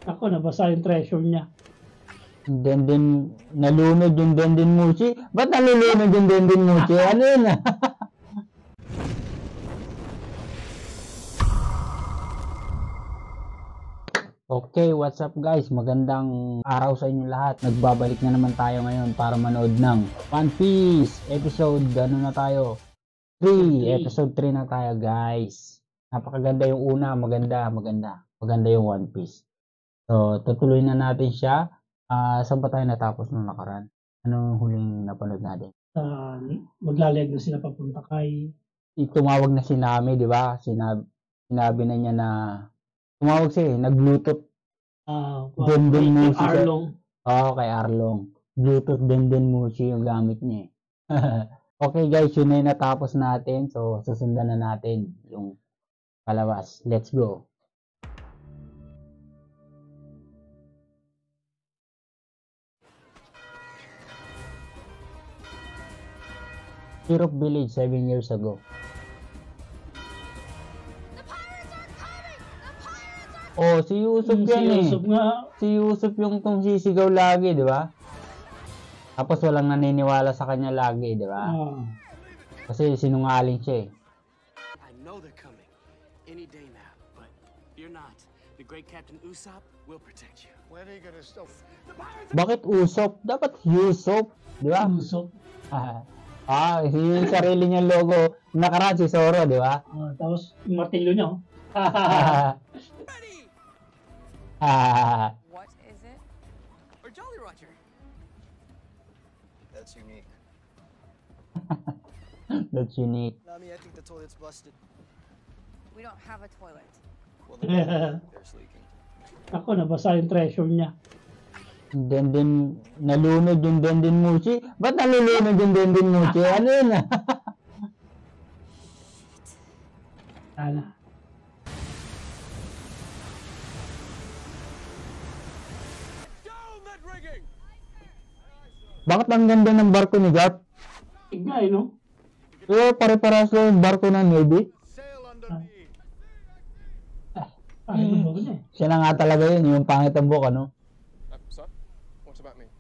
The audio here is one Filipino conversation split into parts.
Ako, nabasa yung treasure niya. Denden, nalunod yung Denden Mushi. Ba't nalulunod yung Denden Mushi? Ano yun? Okay, what's up guys? Magandang araw sa inyo lahat. Nagbabalik na naman tayo ngayon para manood ng One Piece episode, ano na tayo? 3, episode 3 na tayo guys. Napakaganda yung una, maganda yung One Piece. So, tutuloy na natin siya. Saan pa tayo natapos nung nakaraan? Anong huling napanood natin? Maglalayag na sila papunta kay... Tumawag na si Nami, di ba? Sinabi na niya na tumawag siya Nag-Bluetooth. Denden Mushi. Arlong. Oo, kay Arlong. Bluetooth Denden Mushi yung gamit niya Okay guys, yun na yung natapos natin. So, susundan na natin yung palabas. Let's go. Syrup Village 7 years ago. Oh, si Yusuf yan Yusuf nga. Si Yusuf yung sisigaw lagi, di ba? Tapos walang naniniwala sa kanya lagi, di ba? Kasi sinungaling siya I know they're coming any day now, but you're not. The great Captain Usopp will protect you. When are you gonna stop? Bakit Usopp? Dapat Yusuf, di ba? Yusuf. Yung sarili niyang logo. Nakaraan si Zoro, di ba? Tapos yung martilyo niya. What is it? Or Jolly Roger. That's unique. That's unique. Nami, I think the toilet's busted. We don't have a toilet. Well, there's leaking. Ako, nabasa yung treasure niya. Denden, nalunod yung Denden Mushi. Ba't nalulunod yung Denden Mushi? Ano yun? Sana. Bakit ang ganda ng barko ni Garp? Tigay, no? Pero pare-paras lang yung barko ng Navy. Sail under me. Ang bago niya. Siya na nga talaga yun, yung pangit ang buhok, ano? Son, what about me?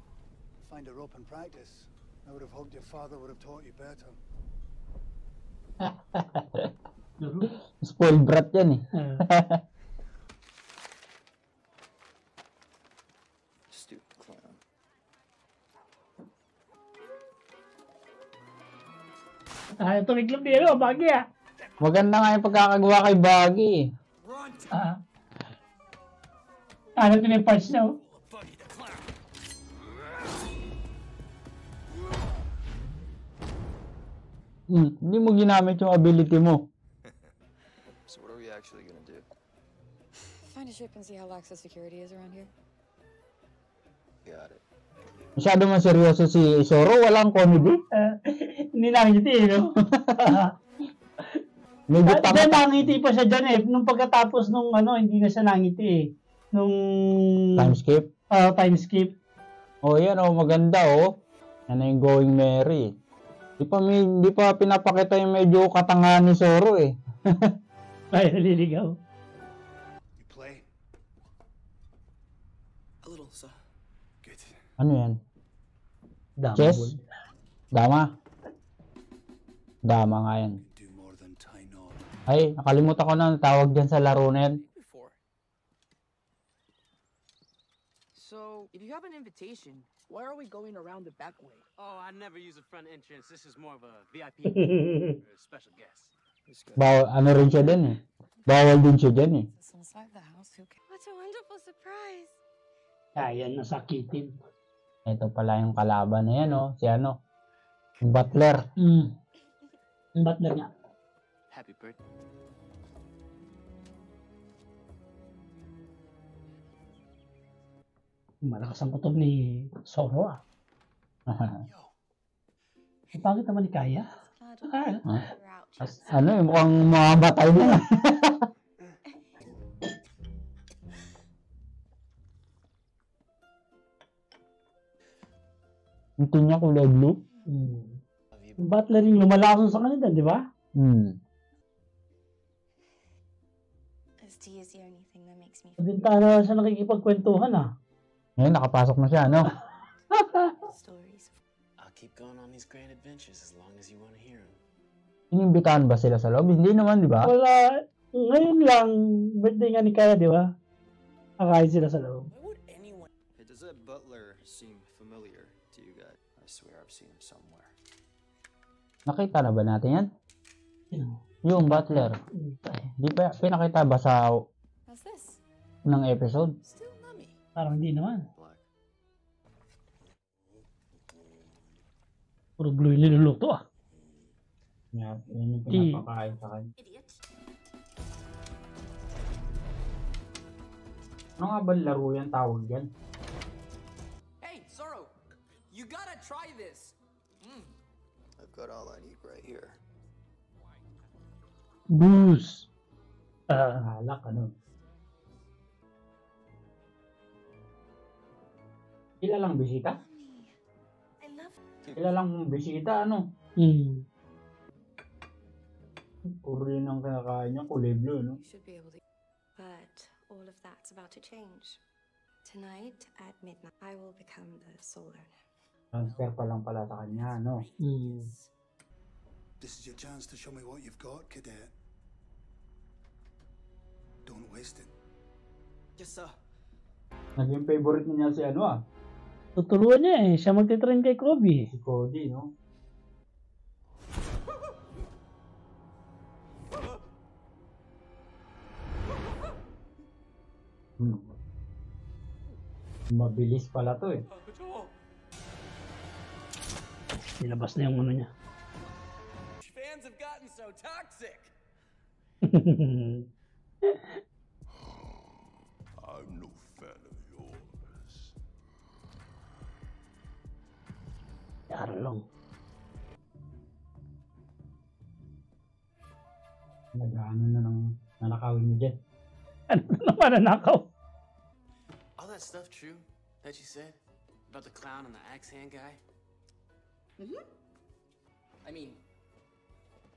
Find a rope and practice. I would have hoped your father would have taught you better. Spoiled brat yan Stupid clown. Tumiklop din, no? Bagi, Maganda nga yung pagkakagawa kay Baggy. Ano din yung parts niya, Buggy the clown. Hindi mo ginamit yung ability mo. So what are we actually gonna do? Find a ship and see how lax the security is around here. Got it. Masyado man seryoso si Zoro, walang comedy. Hindi nakangiti, no? Medyo Dahil nangiti pa siya dyan, Nung pagkatapos nung hindi na siya nangiti, Nung... time skip. Time skip. Yan maganda Yan na yung Going Merry. Di pa pinapakita yung medyo katangahan ni Zoro Ay, naliligaw. You play? A little, sir. Good. Ano yan? Dama. Chess? Dama? Dama nga yan. Do more than tie knot. Ay, nakalimutan ko na tawag dyan sa laro na yan. Before. So, if you have an invitation, why are we going around the back way? Oh, I never use a front entrance. This is more of a VIP or a special guest. Bawal, ano rin siya din Bawal din siya dyan It's inside the house. Who cares? What a wonderful surprise. Ayan, nasakitin. Ito pala yung kalaban na yan si yung butler. Ang butler niya. Happy birthday. Malakas ang kutob ni Zoro, Bakit naman ni Kaya? Mukhang mamamatay na. Yung tinya kulay blue. Yung butler yung lumalason sa kanila, di ba? Is Honesty is the only thing that makes me Sa bintana siya nakikipagkwentuhan ah. Ngayon, nakapasok na siya, no? stories. I'll keep going on these grand adventures as long as you want to hear them. Inimbitahan ba sila sa loob? Hindi naman, di ba? Wala, ngayon lang, birthday nga ni Kaya, di ba? Kakain sila sa loob. Why would anyone? Hey, does that butler seem familiar to you guys? I swear I've seen him somewhere. Nakita na ba natin yan? Yung butler. Di ba pinakita ba sa How's this? ng episode? Still nummy. Parang hindi naman. Black. Puro blue yung niluluto ah. Yan yung Di. pinapakain sa kanya. Idiot. Ano nga ba laro yan tawag yan? Hey, Zoro, you gotta try this. I've got all I need right here. Booze. Alak, ano? Kilalang bisita? I love Kilalang bisita, ano? Hmm. Puro yun ang kinakain niya, kulay blue, no? you should be able to. But all of that's about to change. Tonight at midnight, I will become the sole owner. Transfer pa lang pala sa kanya, no? Hmm. This is your chance to show me what you've got, cadet. Don't waste it. Yes, sir. Naging favorite niya si ano ah, Tutuluan niya eh. Siya magtitrain kay Kobe. si Cody, no? Hmm. Mabilis pala to eh. Nilabas na yung ano niya. Fans have gotten so toxic. I'm no fan of yours. Yarlong. Nag-ano na ng nanakawin niya dyan. Ano naman nanakaw? All that stuff true that you said about the clown and the axe hand guy? I mean,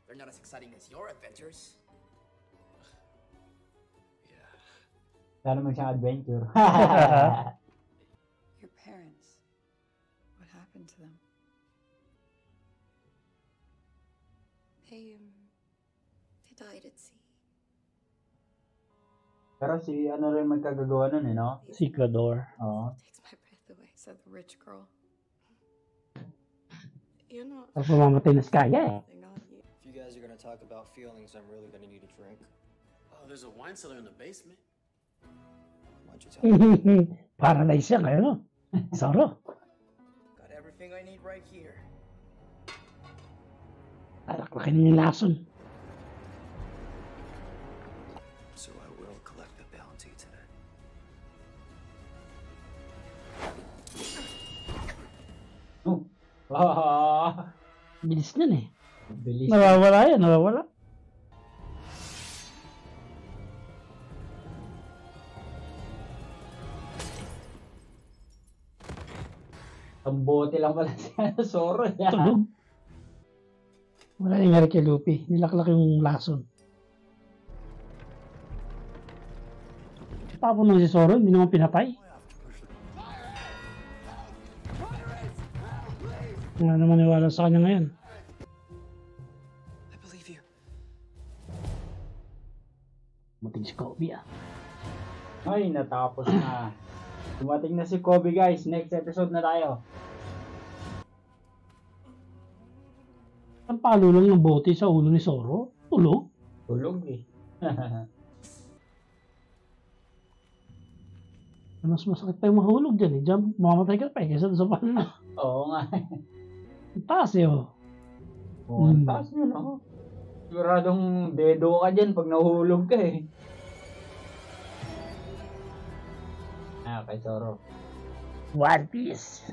they're not as exciting as your adventures. Yeah. Sana naman siyang adventure. Your parents. What happened to them? They died at sea. Pero si ano rin magkagagawa nun eh, no? Sikador. Oo. Takes my breath away. Said the rich girl. You're not. Tapos mamamatay na si Kaya eh. They're not you. If you guys are gonna talk about feelings, I'm really gonna need a drink. Oh, there's a wine cellar in the basement. Why don't you tell me? Paradise siya kayo, no? Zoro. Got everything I need right here. Alaklakin niya yung lason. So I will collect the bounty today. Oh. Ah, Bilis niyan eh. bilis. Nawawala yan, nawawala. Ang bote lang pala si Zoro. Tulog. Wala nangyari kay Luffy. Nilaklak yung lason. Tapon lang si Zoro, hindi naman pinatay. Wala naman niwala sa kanya ngayon. I believe you. Mating si Kobe ah. Ay, natapos na. Dumating na si Kobe, guys. Next episode na tayo. Ang palo lang ng bote sa ulo ni Zoro. Tulog. Tulog eh. Mas masakit pa yung mahulog dyan eh. Diyan, mamamatay ka pa eh. Kaysa sa palo na. Oo nga. Ang taas eh oh. Oo, ang taas yun, no? Siguradong dedo ka dyan pag nahulog ka eh. Ah, kay Zoro. One Piece.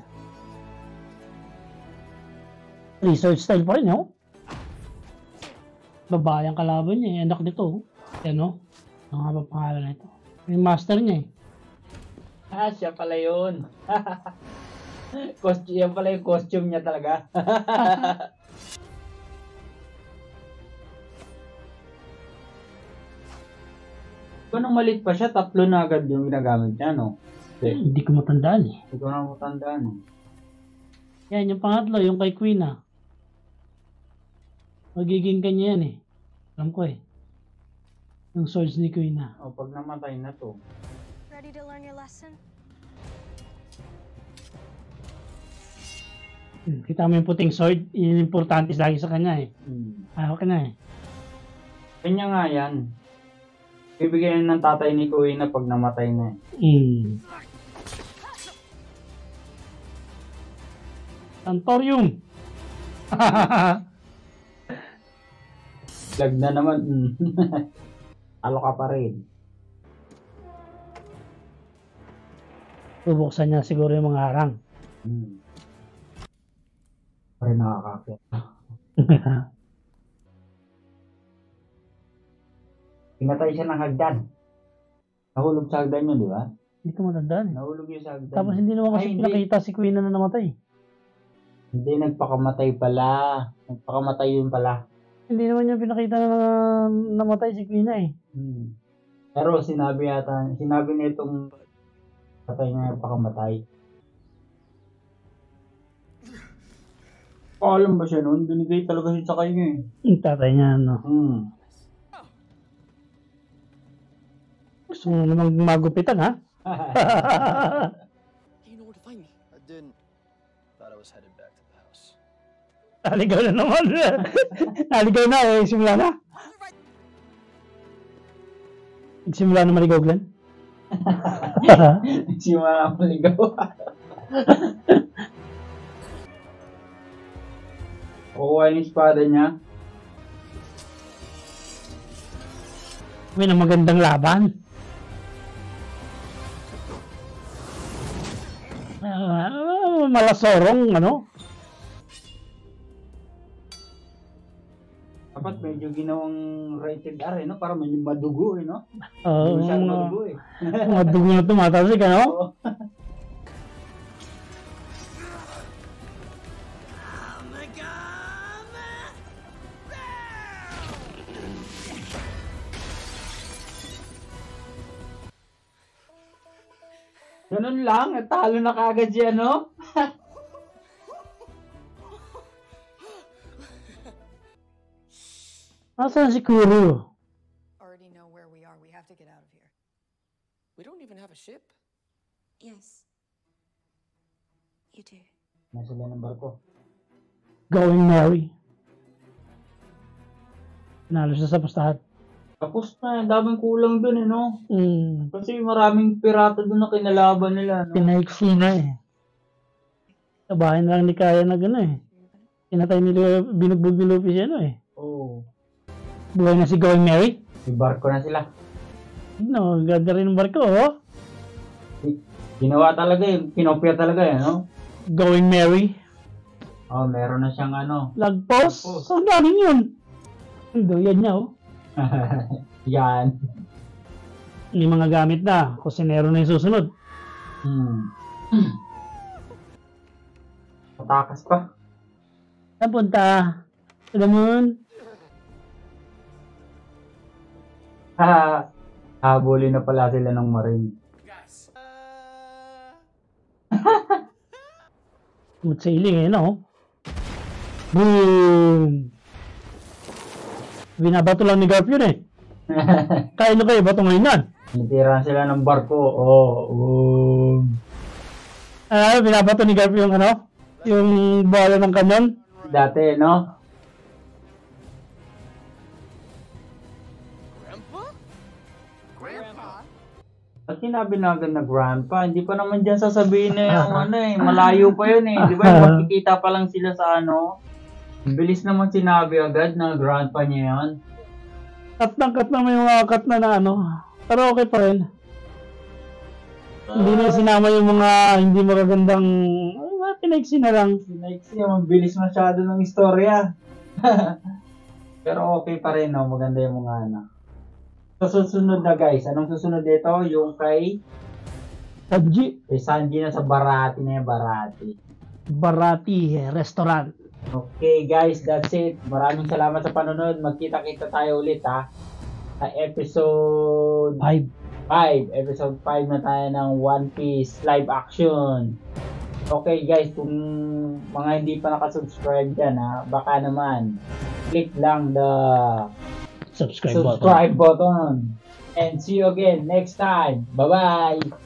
Research style pa rin, no? Babae ang kalaban niya, eh. Anak nito. Yan, no? Ano nga ba pangalan nito? Yung master niya, eh. Ah, siya pala yun. Yan pala yung costume niya talaga. Kung nung maliit pa siya, 3 na agad yung ginagamit niya, no? Hindi ko matandaan eh. Hindi ko na matandaan, no? Yan, yung pangatlo, yung kay Queen ah. Magiging kanya yan eh. Alam ko eh. Yung swords ni Queen ah. O, pag namatay na to. Ready to learn your lesson? Kita mo yung puting sword, yun yung importante lagi sa kanya eh. Okay na eh. Kanya nga yan. Bibigyan ng tatay ni Queen na pag namatay na eh. Santorium! Lag na naman. Talo ka pa rin. Bubuksan niya siguro yung mga harang. Pare nakakakit. Pinatay siya ng hagdan. Nahulog sa hagdan yun, di ba? Hindi ko matandaan eh. Nahulog yun sa hagdan. Tapos hindi naman kasi pinakita si Queen na namatay. Hindi, nagpakamatay pala. Nagpakamatay yun pala. Hindi naman niya pinakita na namatay si Queen eh. Pero sinabi na itong tatay niya nagpakamatay. Alam ba siya noon? Binigay talaga siya sa kanya eh. Yung tatay niya ano. Gusto mo namang magupitan ha? You know where to find me. I didn't. Thought I was headed back to the house. Naligaw na naman. Naligaw na eh. Simula na. Nagsimula na maligaw, Glenn. Nagsimula na maligaw. Kukuha yung espada niya. May na magandang laban. Malasorong, ano? Dapat medyo ginawang rated R, no? Para medyo madugo, no? Oo, masyadong madugo, eh. Mga dugo na tumatasik, ano? Ganun lang, talo na kagad siya, no? Nasaan si Kuro? Already know where we are. We have to get out of here. We don't even have a ship. Yes. You do. Nasa lang ng barko. Going Mary. Pinalo siya sa pustahan. Tapos na, daming kulang dun, eh, no? Mm. Kasi maraming pirata dun na kinalaban nila, no? Pinaiksi na eh. Sa bahay na lang ni Kaya na gano'n eh. Pinatay nila, binugbog ni Luffy siya, no eh. Oo. Buhay na si Going Mary. May barko na sila. No, ganda rin ng barko, oh. Ginawa talaga eh. Pinopya talaga eh, no? Going Mary. Oh, meron na siyang ano. Lagpos? Saan galing yun? Doyan niya, oh. Yan. May mga gamit na. Kusinero na yung susunod. Patakas pa. Saan punta? Sa damon? Habulin na pala sila ng marine. Guys. Smooth sailing eh, no? Boom! Binabato lang ni Garp yun eh. Kaya na kayo, bato ngayon yan. Nitira sila ng barko. Oh, binabato ni Garp yung ano? Yung bola ng kanyon. Dati, no? At sinabi na agad na grandpa, hindi pa naman dyan sasabihin na yung ano eh, malayo pa yun eh. Di ba yung magkikita pa lang sila sa ano? Bilis naman sinabi agad na grandpa niya yun. Cut na may mga cut na ano. Pero okay pa rin. Hindi na sinama yung mga hindi magagandang, pinaiksi na lang. Pinaiksi, mabilis masyado ng istorya. Pero okay pa rin, no? Maganda yung mga ano. So, susunod na guys. Anong susunod dito? Yung kay Sanji. Kay Sanji na sa Barati na yung Barati. Barati Restaurant. Okay guys, that's it. Maraming salamat sa panonood. Magkita-kita tayo ulit ha. episode 5. Episode 5 na tayo ng One Piece live action. Okay guys, kung mga hindi pa nakasubscribe dyan baka naman click lang the Subscribe button. button. And see you again next time. Bye bye.